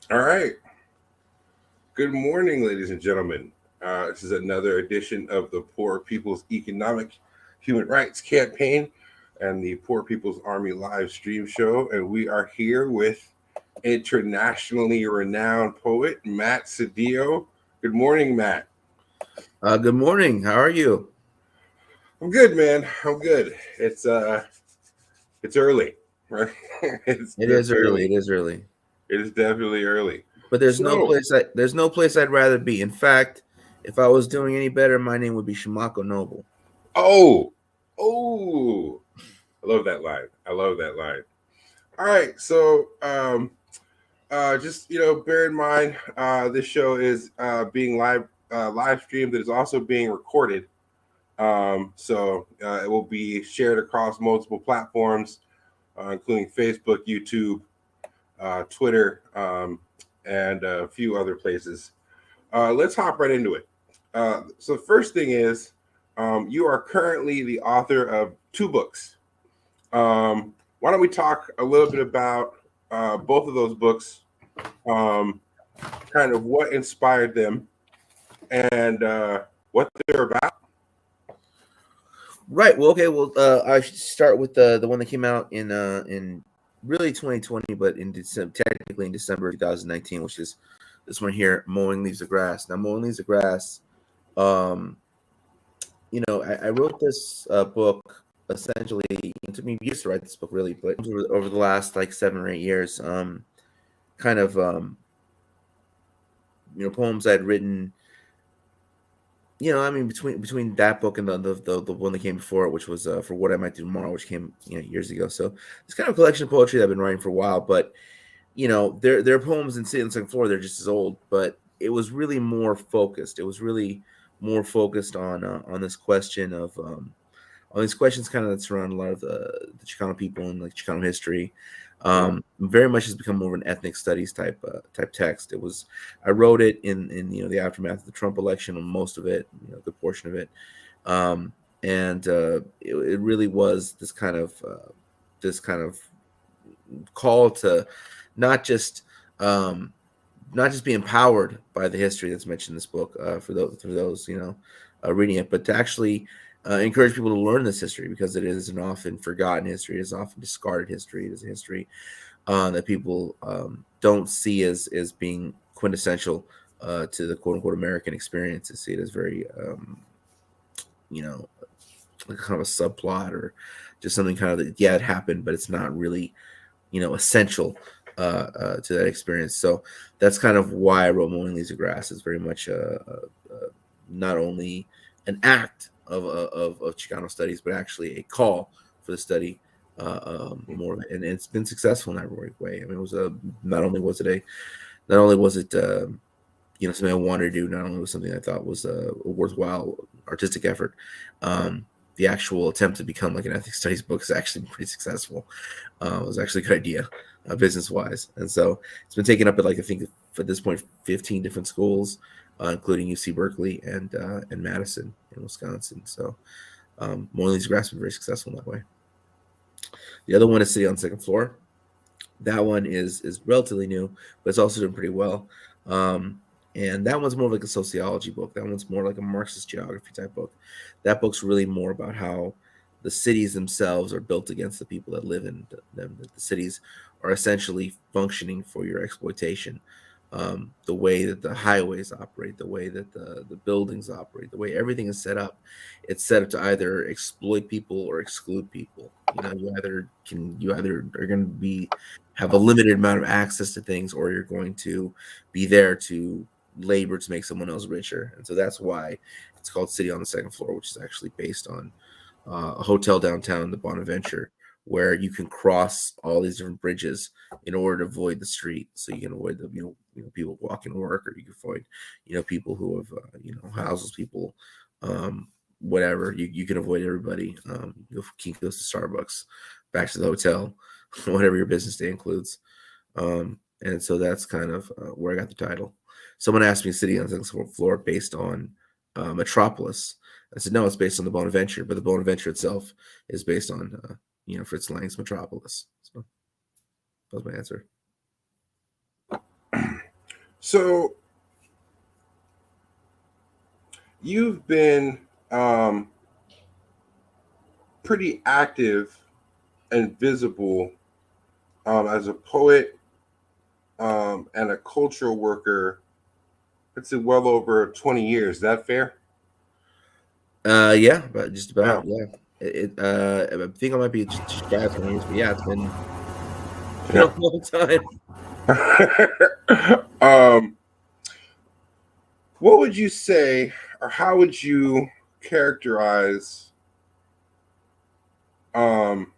All right. Good morning, ladies and gentlemen. This is another edition of the Poor People's Economic Human Rights Campaign and the Poor People's Army live stream show. And we are here with internationally renowned poet Matt Sedillo. Good morning, Matt. Good morning. How are you? I'm good, man. I'm good. It's early, right? It It's is early. early. It is early. It is definitely early. But So, there's no place I'd rather be. In fact, if I was doing any better, my name would be Shimako Noble. oh, oh, I love that line. I love that line. All right, just bear in mind, this show is being live streamed. It is also being recorded. It will be shared across multiple platforms, including Facebook, YouTube, Twitter, and a few other places. Let's hop right into it. So the first thing is, you are currently the author of two books. Why don't we talk a little bit about both of those books, um, kind of what inspired them, and what they're about? Right. Well, okay. Well, I should start with the one that came out in really 2020, but in December, technically in December 2019, which is this one here, "Mowing Leaves the Grass." Now, "Mowing Leaves the Grass." Um, I wrote this book essentially. It took me years to write this book, really, but over the last like 7 or 8 years, kind of poems I'd written. I mean, between that book and the one that came before it, which was For What I Might Do Tomorrow, which came years ago. So it's kind of a collection of poetry that I've been writing for a while. But their poems in City on the Second Floor, they're just as old, but it was really more focused. It was really more focused on this question of on these questions kind of that surround a lot of the Chicano people and like Chicano history. Very much has become more of an ethnic studies type text. I wrote it in the aftermath of the Trump election, and most of it, a good portion of it, and it really was this kind of call to not just um, not just be empowered by the history that's mentioned in this book for those reading it, but to actually encourage people to learn this history because it is an often forgotten history, it is often discarded history. It is a history that people don't see as being quintessential to the quote unquote American experience. They see it as very you know like kind of a subplot or just something kind of that, yeah, it happened, but it's not really essential to that experience. So that's kind of why I wrote "Mowing Leaves of Grass." Is very much not only an act of Chicano studies, but actually a call for the study more of it. And it's been successful in that way. I mean, it was not only was it something I wanted to do, not only was something I thought was a worthwhile artistic effort. The actual attempt to become like an ethnic studies book is actually pretty successful. It was actually a good idea, business wise, and so it's been taken up at like I think at this point 15 different schools, including UC Berkeley and Madison in Wisconsin. So Moyni's Grass been very successful in that way. The other one is City on the Second Floor. That one is relatively new, but it's also doing pretty well. And that one's more like a sociology book. That one's more like a Marxist geography type book. That book's really more about how the cities themselves are built against the people that live in them. That the cities are essentially functioning for your exploitation. The way that the highways operate, the way that the buildings operate, the way everything is set up, it's set up to either exploit people or exclude people. You either are going to be have a limited amount of access to things, or you're going to be there to labor to make someone else richer. And so that's why it's called City on the Second Floor, which is actually based on a hotel downtown, the Bonaventure, where you can cross all these different bridges in order to avoid the street. So you can avoid the people walking to work, or you can avoid people who have houses, people, whatever. You can avoid everybody. Keith goes to Starbucks, back to the hotel, whatever your business day includes. And so that's kind of where I got the title. Someone asked me City on the Second Floor based on Metropolis. I said, no, it's based on the Bonaventure, but the Bonaventure itself is based on, Fritz Lang's Metropolis. So that was my answer. So you've been um, pretty active and visible as a poet and a cultural worker. It's well over 20 years. Is that fair? Yeah, but just about, Wow. yeah. I think I might be just shy of 20 years, but yeah, it's been Yeah. a long time. um, what would you say, or how would you characterize um,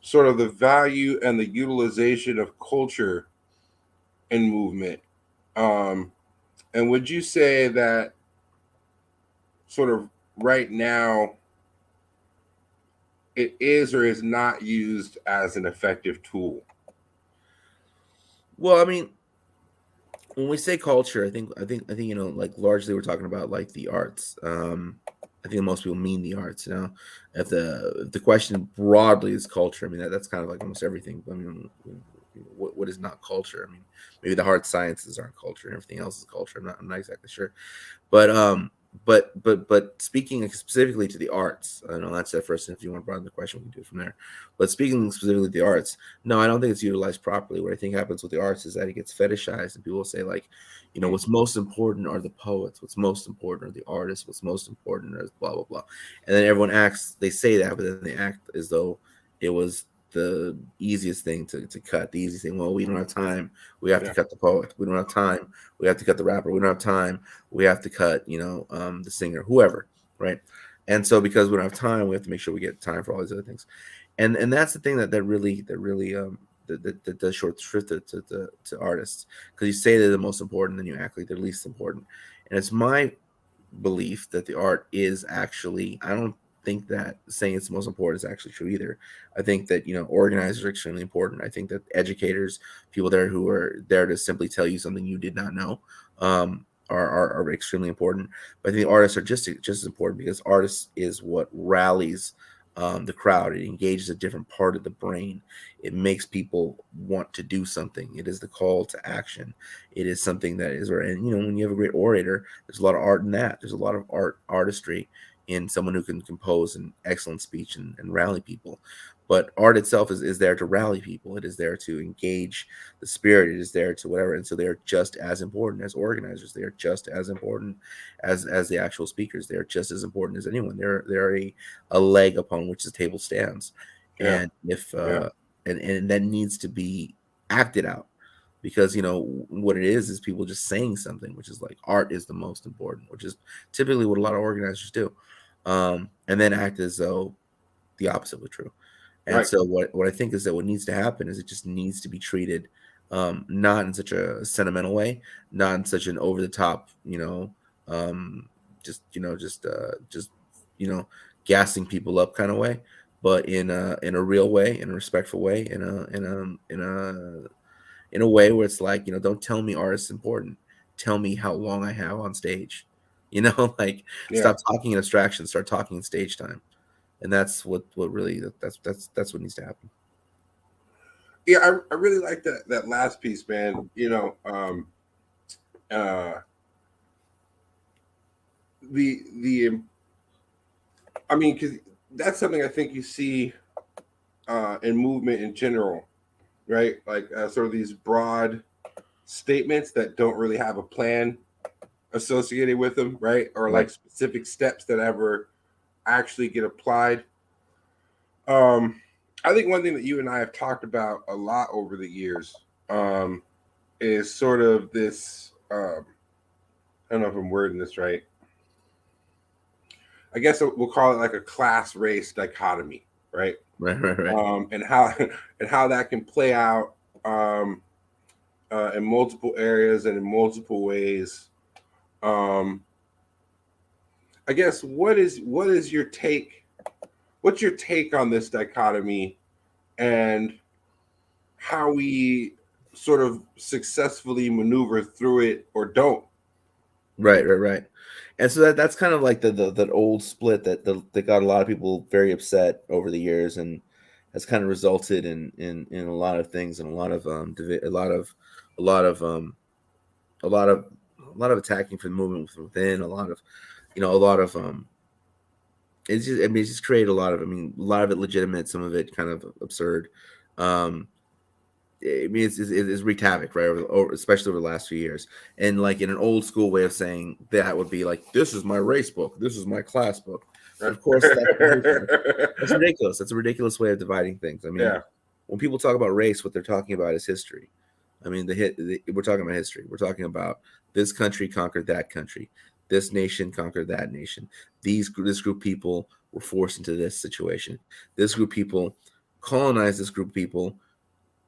sort of the value and the utilization of culture in movement? Um, and would you say that sort of right now it is or is not used as an effective tool? Well, I mean, when we say culture, I think like largely we're talking about like the arts. I think most people mean the arts. If the question broadly is culture, I mean that's kind of like almost everything. I mean, what is not culture? I mean, maybe the hard sciences aren't culture, and everything else is culture. I'm not exactly sure. But speaking specifically to the arts, I know that's the first. If you want to broaden the question, we can do it from there. But speaking specifically to the arts, no, I don't think it's utilized properly. What I think happens with the arts is that it gets fetishized, and people say like, Mm. what's most important are the poets, what's most important are the artists, what's most important is blah blah blah, and then everyone acts. They say that, but then they act as though it was the easiest thing to cut. The easiest thing. Well, we don't have time. We have to Yeah, cut the poet. We don't have time. We have to cut the rapper. We don't have time. We have to cut, the singer, whoever, right? And so because we don't have time, we have to make sure we get time for all these other things. And that's the thing that does short shrift to artists, because you say they're the most important, then you act like they're least important. And it's my belief that the art is actually, I don't think that saying it's the most important is actually true either. I think that organizers are extremely important. I think that educators, people there who are there to simply tell you something you did not know, are extremely important. But I think artists are just as important, because artists is what rallies the crowd. It engages a different part of the brain. It makes people want to do something. It is the call to action. It is something that is, and when you have a great orator, there's a lot of art in that. There's a lot of artistry in someone who can compose an excellent speech and rally people. But art itself is there to rally people. It is there to engage the spirit. It is there to whatever. And so they're just as important as organizers. They are just as important as the actual speakers. They are just as important as anyone. They're a leg upon which the table stands. yeah, And if yeah, and that needs to be acted out, because what it is people just saying something, which is like art is the most important, which is typically what a lot of organizers do, and then act as though the opposite was true. And right. so what I think is that what needs to happen is it just needs to be treated, not in such a sentimental way, not in such an over the top, um, just gassing people up kind of way, but in a real way, in a respectful way, in a way where it's like, don't tell me art is important. Tell me how long I have on stage. Like, Yeah, stop talking in abstraction, start talking in stage time. And that's what really, that's what needs to happen. yeah. I really like that last piece, man. Uh, the I mean, because that's something I think you see in movement in general, right? Like sort of these broad statements that don't really have a plan associated with them, right? Or Right. like specific steps that ever actually get applied. Um, I think one thing that you and I have talked about a lot over the years um, is sort of this. I don't know if I'm wording this right. I guess we'll call it like a class race dichotomy, right? Right. And how and how that can play out um, in multiple areas and in multiple ways. Um, I guess what is your take? What's your take on this dichotomy and how we sort of successfully maneuver through it or don't? Right. And so that's kind of like that old split that got a lot of people very upset over the years, and has kind of resulted in a lot of things, and a lot of a lot of attacking from the movement from within, a lot of it's just, I mean, it's just created a lot of, I mean, a lot of it legitimate, some of it kind of absurd. um I mean, it's wreaked havoc, right? Especially over the last few years. And like in an old school way of saying that would be like, this is my race book, this is my class book. But of course, that's ridiculous. That's a ridiculous way of dividing things. I mean, Yeah. when people talk about race, what they're talking about is history. I mean, we're talking about history. We're talking about this country conquered that country. This nation conquered that nation. This group of people were forced into this situation. This group of people colonized this group of people,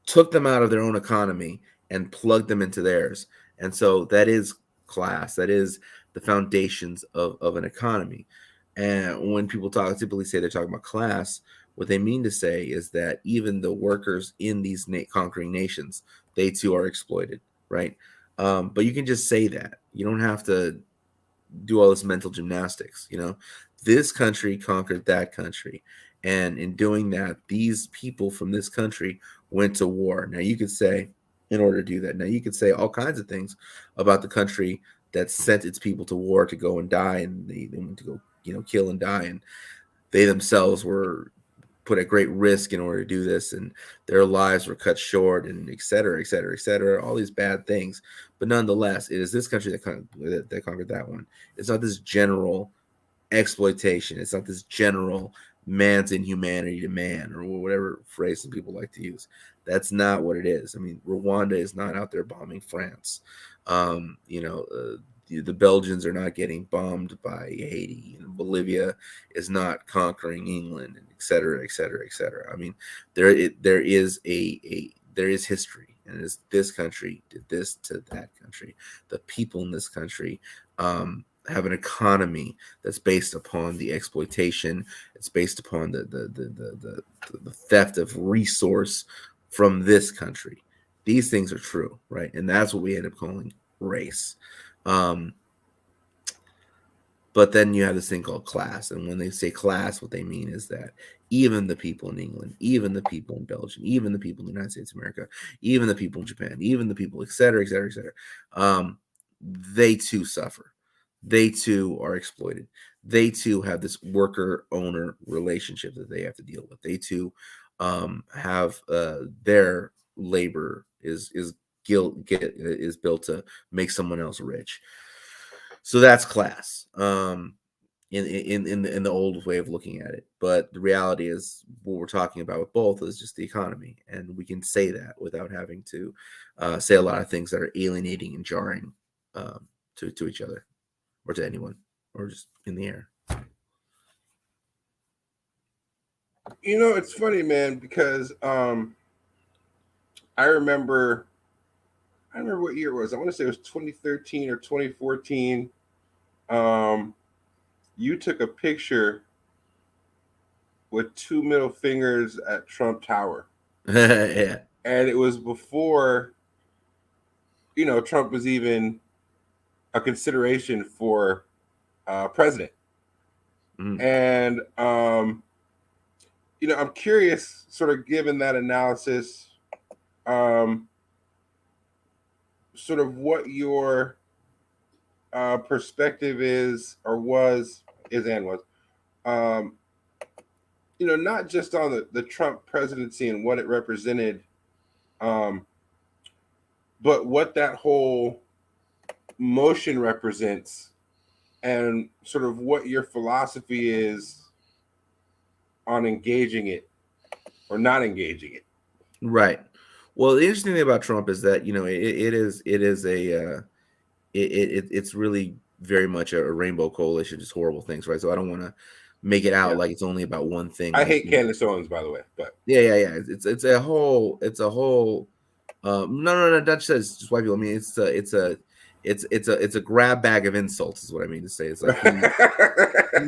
took them out of their own economy and plugged them into theirs. And so that is class. That is the foundations of an economy. And when people typically say they're talking about class, what they mean to say is that even the workers in these conquering nations, they too are exploited, right? But you can just say that. You don't have to do all this mental gymnastics. This country conquered that country, and in doing that, these people from this country went to war. Now you could say, in order to do that, now you could say all kinds of things about the country that sent its people to war to go and die, and they went to go kill and die, and they themselves were put at great risk in order to do this, and their lives were cut short, and et cetera, et cetera, et cetera, all these bad things. But nonetheless, it is this country that conquered that one. It's not this general exploitation. It's not this general man's inhumanity to man, or whatever phrase some people like to use. That's not what it is. I mean, Rwanda is not out there bombing France. The Belgians are not getting bombed by Haiti. Bolivia is not conquering England, and et cetera, et cetera, et cetera. I mean, there is history, and it is this country did this to that country. The people in this country have an economy that's based upon the exploitation. It's based upon the theft of resource from this country. These things are true, right? And that's what we end up calling race. But then you have this thing called class. And when they say class, what they mean is that even the people in England, even the people in Belgium, even the people in the United States of America, even the people in Japan, even the people, et cetera, et cetera, et cetera, they too suffer. They too are exploited. They too have this worker-owner relationship that they have to deal with. They too have their labor is built to make someone else rich. So that's class in the old way of looking at it. But the reality is, what we're talking about with both is just the economy, and we can say that without having to say a lot of things that are alienating and jarring to each other, or to anyone, or just in the air. It's funny, man, because I remember what year it was. I want to say it was 2013 or 2014. You took a picture with two middle fingers at Trump Tower. Yeah. And it was before, Trump was even a consideration for president. And, I'm curious, sort of given that analysis, sort of what your perspective is, or was, not just on the Trump presidency and what it represented, but what that whole motion represents, and sort of what your philosophy is on engaging it or not engaging it. Right. Well, the interesting thing about Trump is that it's really very much a rainbow coalition, just horrible things, right? So I don't want to make it out like it's only about one thing. I hate Candace Owens, by the way, but yeah. It's a whole. No, not just white people. I mean, it's a grab bag of insults, is what I mean to say. It's like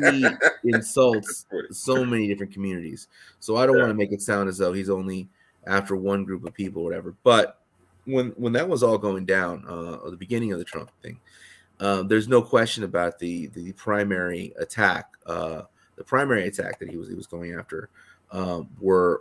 he insults so many different communities. So I don't want to make it sound as though he's only after one group of people or whatever. But when that was all going down, at the beginning of the Trump thing, there's no question about the primary attack. The primary attack that he was going after were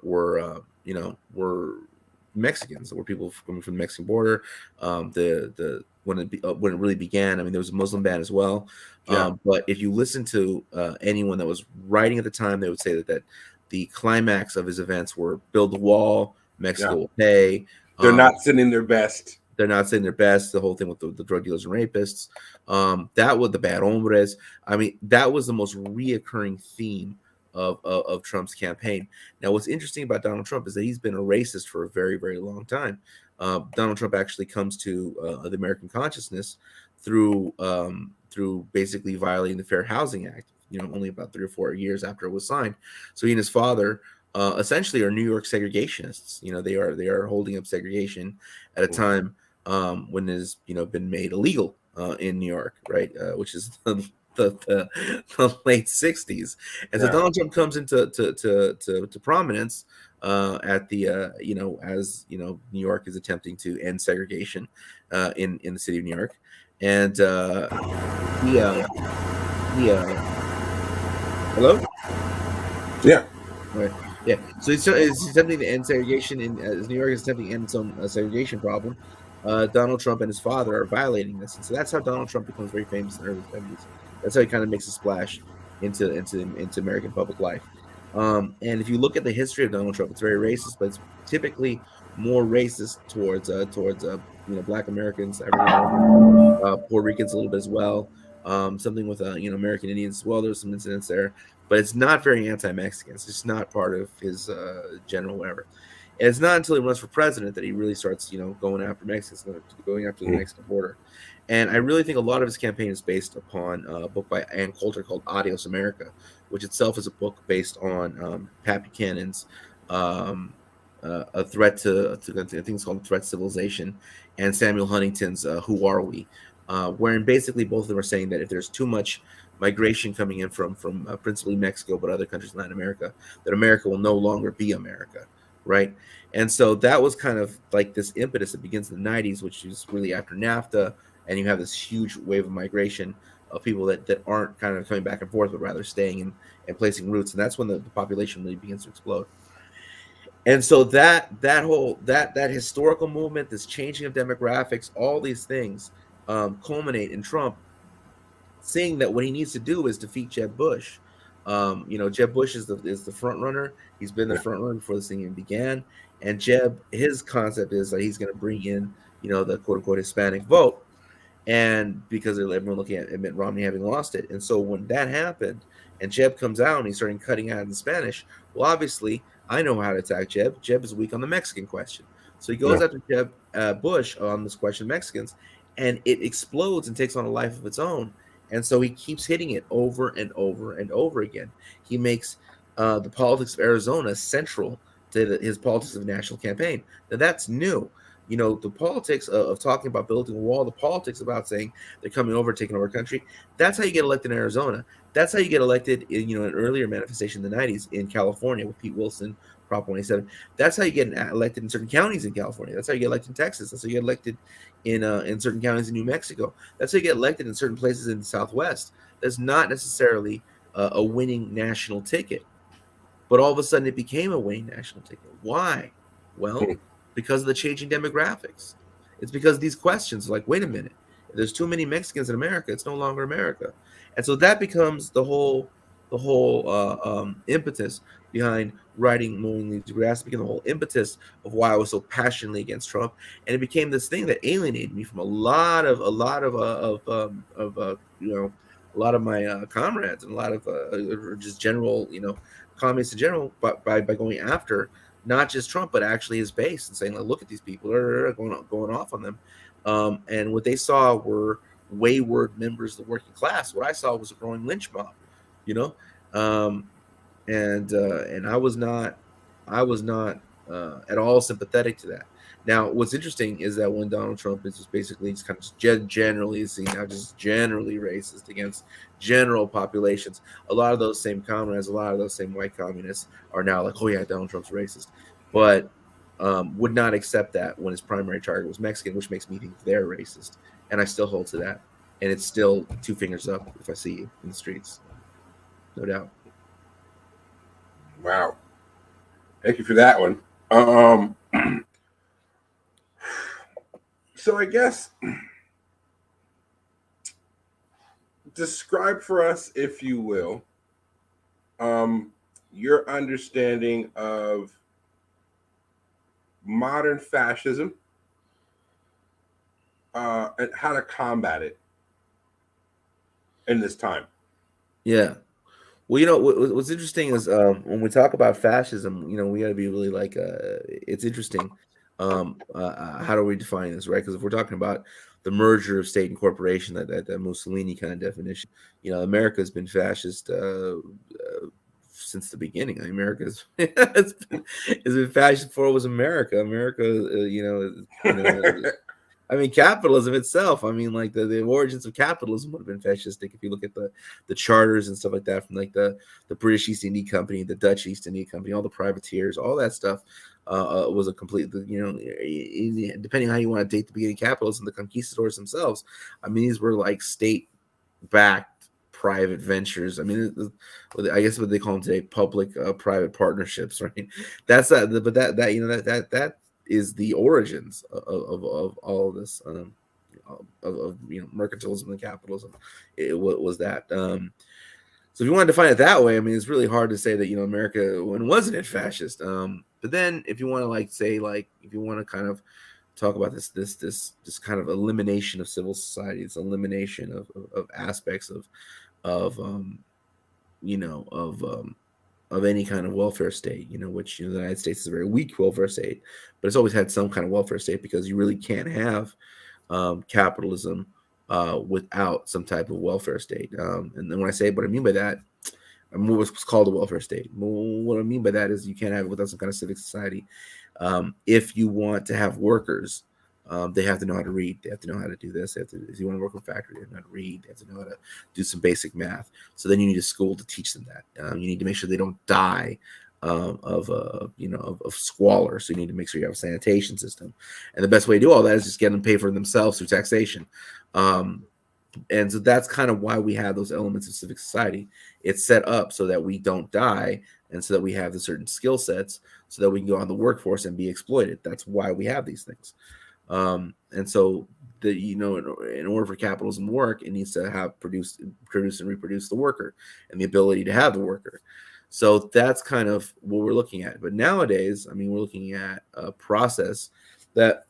Mexicans, there were people coming from the Mexican border. When it really began, I mean, there was a Muslim ban as well. Yeah. But if you listen to anyone that was writing at the time, they would say that the climax of his events were build the wall, Mexico will pay. They're not sending their best. They're not saying their best. The whole thing with the drug dealers and rapists. That was the bad hombres. I mean, that was the most reoccurring theme of Trump's campaign. Now, what's interesting about Donald Trump is that he's been a racist for a very, very long time. Donald Trump actually comes to the American consciousness through basically violating the Fair Housing Act. Only about 3 or 4 years after it was signed. So he and his father essentially are New York segregationists. They are holding up segregation at a time when it has been made illegal in New York, right? Which is the late 60s. And so Donald Trump comes into to prominence at the as New York is attempting to end segregation in the city of New York. And hello? Yeah. Right. Yeah. So it's attempting to end segregation as New York is attempting to end its own segregation problem. Donald Trump and his father are violating this, and so that's how Donald Trump becomes very famous in the early 70s. That's how he kind of makes a splash into American public life. And if you look at the history of Donald Trump, it's very racist, but it's typically more racist towards Black Americans, Puerto Ricans a little bit as well. Something with American Indians as well. There's some incidents there, but it's not very anti-Mexican. It's just not part of his general whatever. And it's not until he runs for president that he really starts, going after Mexicans, going after the Mexican border. And I really think a lot of his campaign is based upon a book by Ann Coulter called Adios America, which itself is a book based on Pat Buchanan's a threat to I think it's called Threat to Civilization, and Samuel Huntington's Who Are We? Wherein basically both of them are saying that if there's too much migration coming in from principally Mexico, but other countries in Latin America, that America will no longer be America. Right. And so that was kind of like this impetus that begins in the 90s, which is really after NAFTA. And you have this huge wave of migration of people that aren't kind of coming back and forth, but rather staying and placing roots. And that's when the population really begins to explode. And so that whole historical movement, this changing of demographics, all these things culminate in Trump seeing that what he needs to do is defeat Jeb Bush. Jeb Bush is the front runner. He's been the front runner before this thing even began. And Jeb, his concept is that he's going to bring in, the quote unquote Hispanic vote. And because everyone looking at Mitt Romney having lost it. And so when that happened and Jeb comes out and he's starting cutting out in Spanish, well, obviously I know how to attack Jeb. Jeb is weak on the Mexican question. So he goes after Jeb Bush on this question of Mexicans, and it explodes and takes on a life of its own. And so he keeps hitting it over and over and over again. He makes the politics of Arizona central to his politics of national campaign. Now that's new. The politics of talking about building a wall, the politics about saying they're coming over, taking over a country. That's how you get elected in Arizona. That's how you get elected in, an earlier manifestation in the 90s in California with Pete Wilson, Prop 187. That's how you get elected in certain counties in California. That's how you get elected in Texas. That's how you get elected in certain counties in New Mexico. That's how you get elected in certain places in the Southwest. That's not necessarily a winning national ticket, but all of a sudden it became a winning national ticket. Why? Well, because of the changing demographics. It's because of these questions like, wait a minute, if there's too many Mexicans in America, it's no longer America. And so that becomes the whole impetus behind writing Mowing Leaves Grass, became the whole impetus of why I was so passionately against Trump. And it became this thing that alienated me from a lot of my comrades and a lot of just general, communists in general, but by going after not just Trump, but actually his base and saying, like, look at these people, they're going off on them. And what they saw were wayward members of the working class. What I saw was a growing lynch mob, and I was not at all sympathetic to that. Now, what's interesting is that when Donald Trump is just basically just kind of generally seen now just generally racist against general populations, a lot of those same comrades, a lot of those same white communists are now like, oh yeah, Donald Trump's racist, but would not accept that when his primary target was Mexican, which makes me think they're racist. And I still hold to that. And it's still 2 fingers up if I see you in the streets. No doubt. Wow. Thank you for that one. So I guess describe for us, if you will, um, your understanding of modern fascism, and how to combat it in this time. Yeah. Well, what's interesting is when we talk about fascism, we got to be really like, it's interesting. How do we define this, right? Because if we're talking about the merger of state and corporation, that Mussolini kind of definition, America's been fascist since the beginning. America's it's been fascist before it was America. America, I mean, capitalism itself. I mean, like the origins of capitalism would have been fascistic if you look at the charters and stuff like that from like the British East India Company, the Dutch East India Company, all the privateers, all that stuff was a complete. Depending on how you want to date the beginning of capitalism, the conquistadors themselves. I mean, these were like state-backed private ventures. I mean, I guess what they call them today, public-private partnerships, right? That's that. But that is the origins of all of this of mercantilism and capitalism. It was that. So if you want to define it that way, I mean, it's really hard to say that America wasn't it fascist. But then if you want to if you want to kind of talk about this kind of elimination of civil society, this elimination of aspects of you know of any kind of welfare state, which the United States is a very weak welfare state, but it's always had some kind of welfare state because you really can't have capitalism without some type of welfare state. And then when I say what I mean by that, what's called a welfare state. What I mean by that is you can't have it without some kind of civic society. If you want to have workers, they have to know how to read. They have to know how to do this. If you want to work in a factory, they have to know how to read. They have to know how to do some basic math. So then you need a school to teach them that. You need to make sure they don't die of squalor. So you need to make sure you have a sanitation system. And the best way to do all that is just get them to pay for themselves through taxation. And so that's kind of why we have those elements of civic society. It's set up so that we don't die, and so that we have the certain skill sets, so that we can go on the workforce and be exploited. That's why we have these things. And so in order for capitalism to work, it needs to have produce and reproduce the worker, and the ability to have the worker. So that's kind of what we're looking at. But nowadays, I mean, we're looking at a process that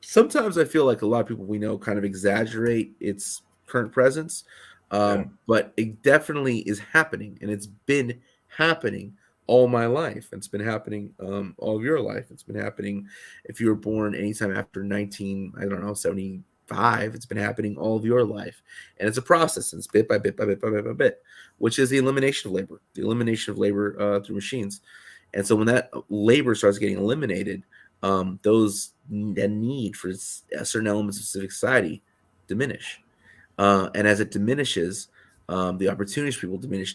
sometimes I feel like a lot of people we know kind of exaggerate its current presence. But it definitely is happening, and it's been happening all my life. It's been happening all of your life. It's been happening if you were born anytime after 75. It's been happening all of your life, and it's a process. And it's bit by bit by bit by bit by bit, which is the elimination of labor, through machines. And so when that labor starts getting eliminated, the need for certain elements of civic society diminish. And as it diminishes, the opportunities for people diminish,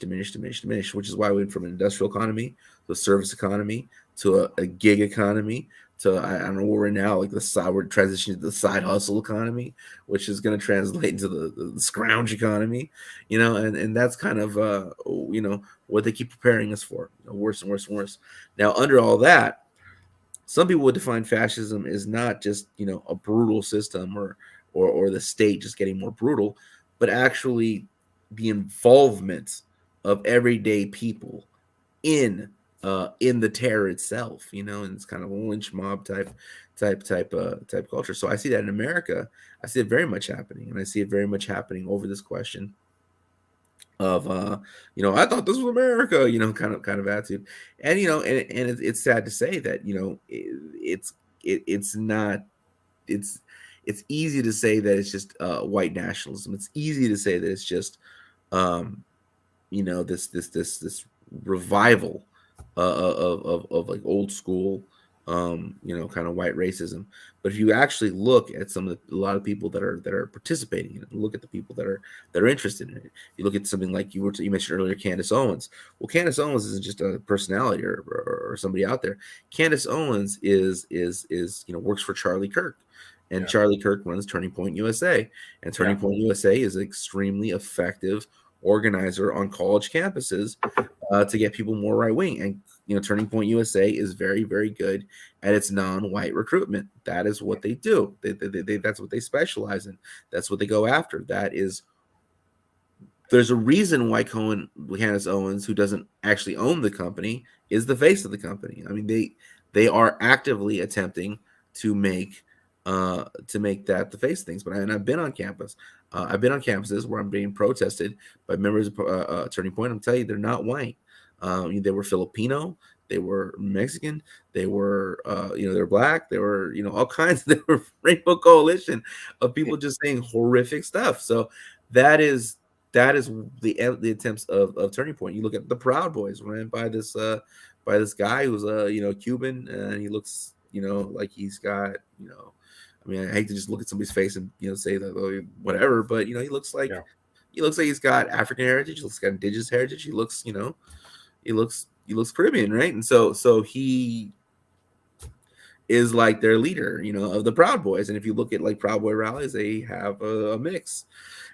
which is why we went from an industrial economy to a service economy to a gig economy to, I don't know where we're now, like we're transitioning to the side hustle economy, which is going to translate into the scrounge economy, and that's kind of, what they keep preparing us for, worse and worse and worse. Now, under all that, some people would define fascism as not just a brutal system or the state just getting more brutal, but actually the involvement of everyday people in the terror itself, and it's kind of a lynch mob type culture. So I see that in America. I see it very much happening, and I see it very much happening over this question of I thought this was America, kind of attitude. And it's sad to say that it's not. It's easy to say that it's just white nationalism. It's easy to say that it's just this revival of like old school kind of white racism. But if you actually look at a lot of people that are participating in it, look at the people that are interested in it. You look at something like you mentioned earlier, Candace Owens. Well, Candace Owens isn't just a personality or somebody out there. Candace Owens is works for Charlie Kirk. And Charlie Kirk runs Turning Point USA. And Turning Point USA is an extremely effective organizer on college campuses to get people more right wing. And Turning Point USA is very, very good at its non-white recruitment. That is what they do. That's what they specialize in. That's what they go after. There's a reason why Candace Owens, who doesn't actually own the company, is the face of the company. I mean, they are actively attempting to make that the face of things. But I've been on campus. I've been on campuses where I'm being protested by members of Turning Point. I'm telling you, they're not white. They were Filipino, they were Mexican, they were they were black, they were all kinds. They were Rainbow Coalition of people just saying horrific stuff. So that is the attempts of Turning Point. You look at the Proud Boys ran by this guy who's Cuban, and he looks like he's got I mean, I hate to just look at somebody's face and say that whatever, but he looks like he's got African heritage, he looks got indigenous heritage, he looks he looks Caribbean, right? And so he is like their leader, of the Proud Boys. And if you look at like Proud Boy rallies, they have a mix,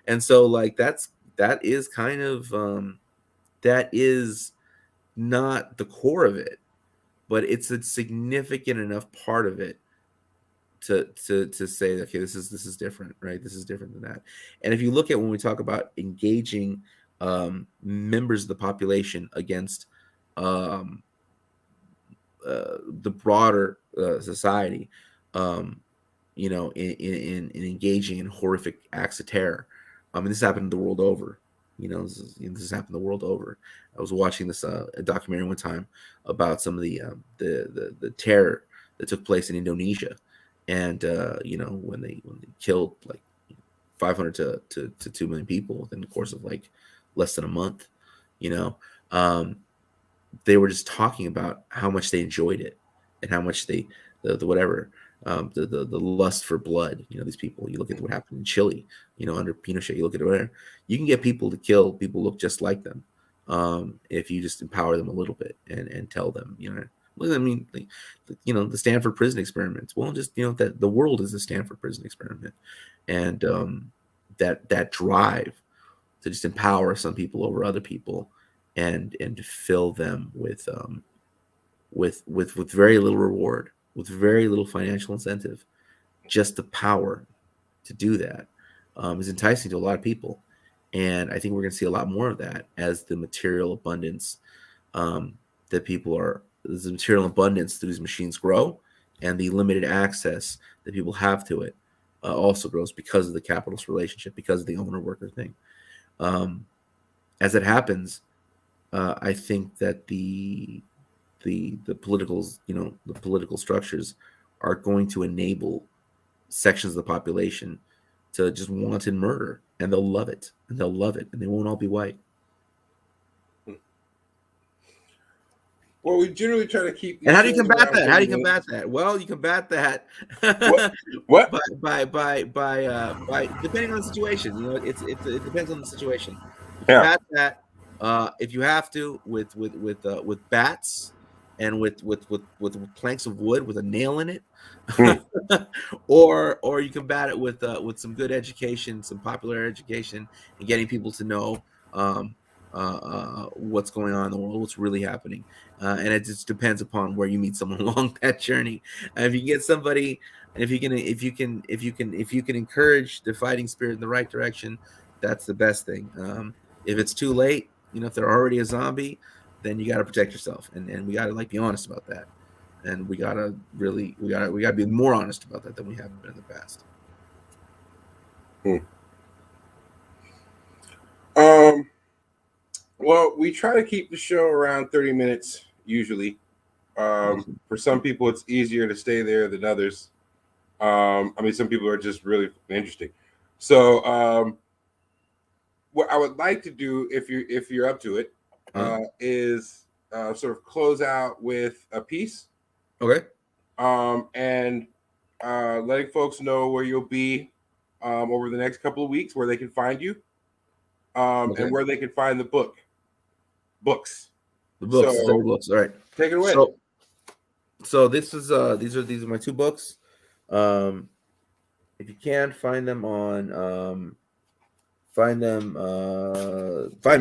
and so like that is kind of that is not the core of it, but it's a significant enough part of it to say, okay, this is different, right? This is different than that. And if you look at when we talk about engaging members of the population against the broader society, in engaging in horrific acts of terror. This happened the world over. This has happened the world over. I was watching this a documentary one time about some of the terror that took place in Indonesia, and when they killed like 500 to 2 million people within the course of like less than a month. They were just talking about how much they enjoyed it and how much the lust for blood. These people. You look at what happened in Chile. Under Pinochet. You look at where you can get people to kill people who look just like them, if you just empower them a little bit and tell them. I mean, the Stanford prison experiments. Well, just that the world is a Stanford prison experiment, and that drive to just empower some people over other people, and to fill them with very little reward, with very little financial incentive, just the power to do that is enticing to a lot of people. And I think we're going to see a lot more of that as the material abundance that people are. As the material abundance through these machines grow, and the limited access that people have to it also grows because of the capitalist relationship, because of the owner-worker thing. As it happens, I think that the political structures are going to enable sections of the population to just wanton murder, and they'll love it, and they won't all be white. Well, we generally try to keep. And how do you combat that? Well, you combat that. What? by depending on the situation. It depends on the situation. You Yeah. combat that if you have to with bats and with planks of wood with a nail in it, or you combat it with some good education, some popular education, and getting people to know what's going on in the world, what's really happening. And it just depends upon where you meet someone along that journey. If you can get somebody, and if you can encourage the fighting spirit in the right direction, that's the best thing. If it's too late, if they're already a zombie, then you got to protect yourself, and we got to be honest about that, and we got to be more honest about that than we have been in the past. Well, we try to keep the show around 30 minutes usually. For some people, it's easier to stay there than others. Some people are just really interesting. So, what I would like to do, if you're up to it, is sort of close out with a piece. Okay. And letting folks know where you'll be over the next couple of weeks, where they can find you, and where they can find the books. The books. So, books. All right. Take it away. So this is these are my two books. If you can find them on find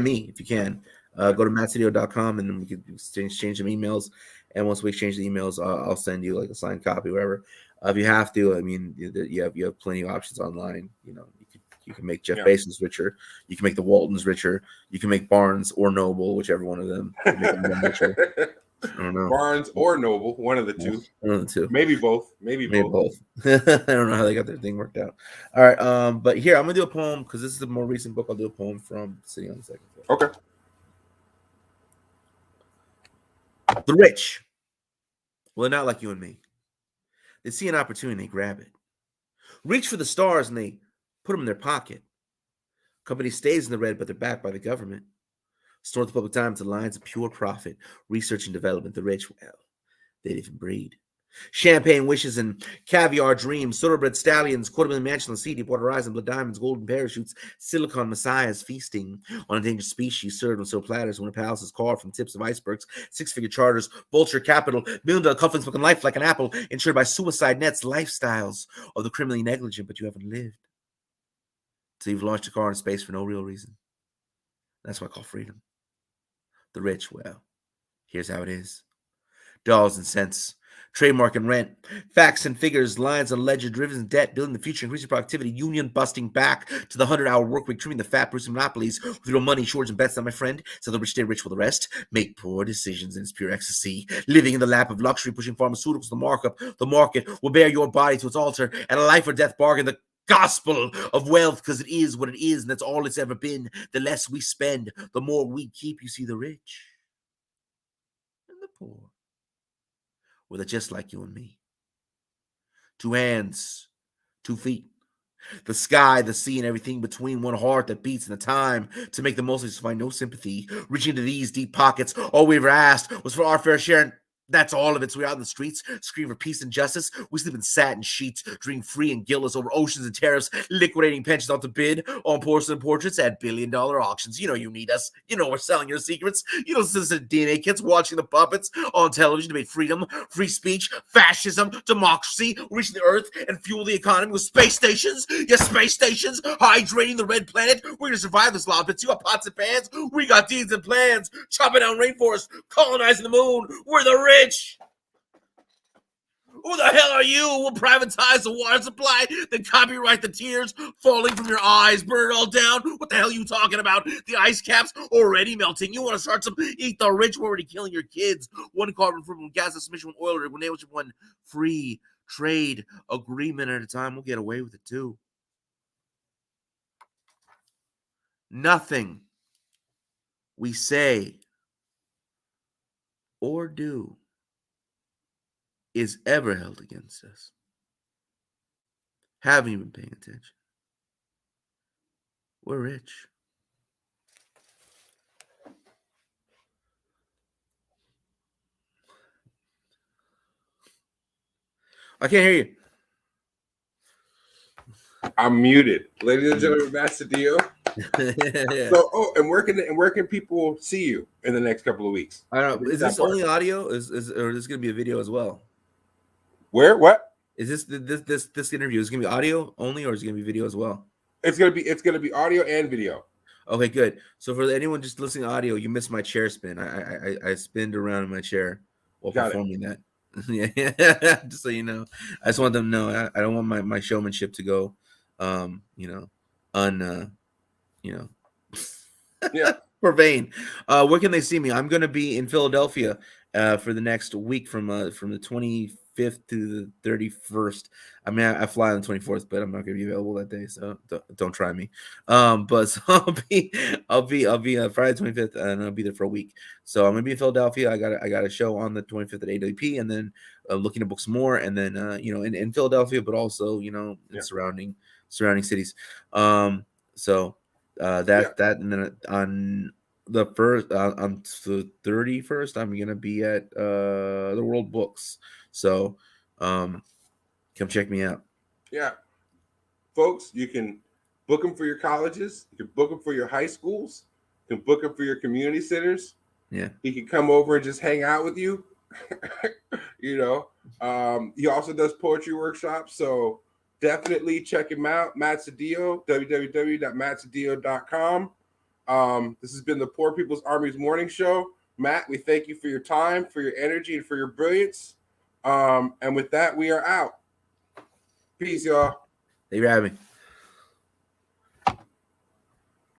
me if you can Go to mattsedillo.com and then we can exchange some emails. And once we exchange the emails, I'll send you like a signed copy, whatever. If you have to, I mean, you have plenty of options online. You can make Jeff Bezos richer. You can make the Waltons richer. You can make Barnes or Noble, whichever one of them. Make them richer. I don't know. Barnes or Noble, one of the two. One of the two. Maybe both. Maybe both. I don't know how they got their thing worked out. All right. But here I'm gonna do a poem because this is a more recent book. I'll do a poem from Sitting on the Second Floor. Okay. The rich. Well, not like you and me. They see an opportunity, they grab it. Reach for the stars and they put them in their pocket. Company stays in the red, but they're backed by the government. Store the public time to lines of pure profit. Research and development. The rich, well, they'd even breed. Champagne wishes and caviar dreams, thoroughbred stallions, quarter-million mansions on the sea, Deepwater Horizon, blood diamonds, golden parachutes, silicon messiahs feasting on endangered species, served on silver platters, when a palace is carved from tips of icebergs, six-figure charters, vulture capital, million-dollar cufflinks smoking life like an apple, insured by suicide nets, lifestyles of the criminally negligent, but you haven't lived. So you've launched a car in space for no real reason. That's what I call freedom. The rich, well, here's how it is. Dollars and cents. Trademark and rent, facts and figures, lines on ledger, driven debt, building the future, increasing productivity, union busting back to the 100-hour work week, trimming the fat, producing monopolies with real money, shorts and bets. Not my friend. So the rich stay rich for the rest. Make poor decisions in its pure ecstasy. Living in the lap of luxury, pushing pharmaceuticals, the markup. The market will bear your body to its altar and a life or death bargain. The gospel of wealth, because it is what it is, and that's all it's ever been. The less we spend, the more we keep. You see, the rich and the poor. Well, they're just like you and me. 2 hands, 2 feet. The sky, the sea, and everything between. One heart that beats in the time to make the most of it, find no sympathy. Reaching into these deep pockets, all we ever asked was for our fair share, and that's all of it. So we're out in the streets, scream for peace and justice. We sleep in satin sheets, dream free and guiltless over oceans and tariffs, liquidating pensions out to bid on porcelain portraits at billion-dollar auctions. You know you need us. You know we're selling your secrets. You know citizen DNA kits, watching the puppets on television debate freedom, free speech, fascism, democracy, reaching the earth and fuel the economy with space stations. Yes, space stations, hydrating the red planet. We're going to survive this law. But you got pots and pans. We got deeds and plans. Chopping down rainforests, colonizing the moon. We're the rich. Who the hell are you? We'll privatize the water supply, then copyright the tears falling from your eyes, burn it all down. What the hell are you talking about? The ice caps already melting. You want to start some eat the rich? We're already killing your kids. One carbon from gas emission, one oil rig, when one free trade agreement at a time. We'll get away with it too. Nothing we say or do is ever held against us. Haven't you been paying attention? We're rich. I can't hear you. I'm muted, ladies and gentlemen. Matt Sedillo. Yeah. So, and where can people see you in the next couple of weeks? I don't know. Is this only audio? Or is this going to be a video as well? Where? What? Is this interview is going to be audio only, or is it going to be video as well? It's gonna be audio and video. Okay, good. So for anyone just listening to audio, you missed my chair spin. I spinned around in my chair while performing that. Yeah, just so you know. I just want them to know I don't want my showmanship to go yeah. For vain. Where can they see me? I'm gonna be in Philadelphia for the next week from the 25th to the 31st. I mean, I fly on the 24th, but I'm not gonna be available that day, so don't try me. But so I'll be Friday 25th, and I'll be there for a week. So I'm gonna be in Philadelphia. I got a show on the 25th at AWP, and then looking to book some more, and then in Philadelphia, but also in surrounding cities. So that and then on the 31st, I'm gonna be at the World Books. So come check me out. Yeah, folks, you can book them for your colleges. You can book them for your high schools. You can book them for your community centers. Yeah, he can come over and just hang out with you. He also does poetry workshops. So definitely check him out. Matt Sedillo, www.mattsedillo.com. This has been the Poor People's Army's morning show. Matt, we thank you for your time, for your energy, and for your brilliance. And with that, we are out. Peace, y'all. Thank you for having me.